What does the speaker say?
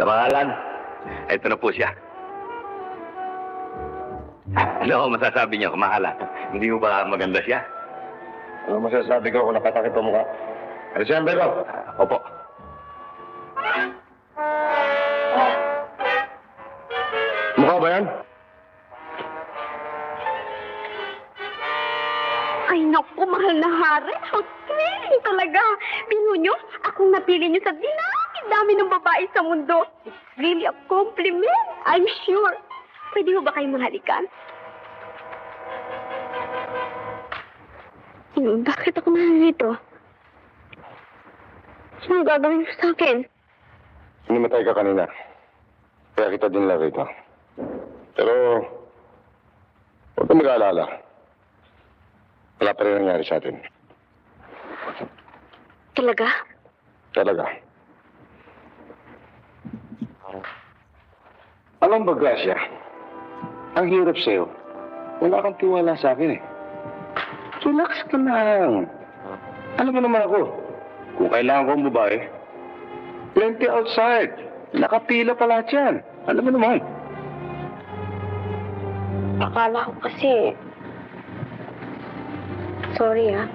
Kamahalan, ito na po siya. Ano ako masasabi niyo, kamahalan? Hindi mo ba maganda siya? Ano masasabi ko kung nakatakip ang mukha? Ano siya ang belo? Opo. Mukha ba yan? Ay, naku, mahal na hari. Ang thrilling talaga. Bino nyo, akong napili nyo sa dami ng babae sa mundo. It's really a compliment, I'm sure. Pwede mo ba kayong mahalikan? Bakit ako nandito? Sino gagawin mo sa akin? Hinimatay ka kanina. Kaya kita din lang rito. Pero, huwag ka mag-aalala. Wala pa rin nangyari sa atin. Talaga? Talaga. Alam ba, Gracia? Ang hirap sa'yo. Wala kang tiwala sa akin eh. Relax ka lang. Alam mo naman ako, kung kailangan ko ang babae, plenty outside. Nakapila pa lahat yan. Alam mo naman. Akala ko kasi... Sorry, ah.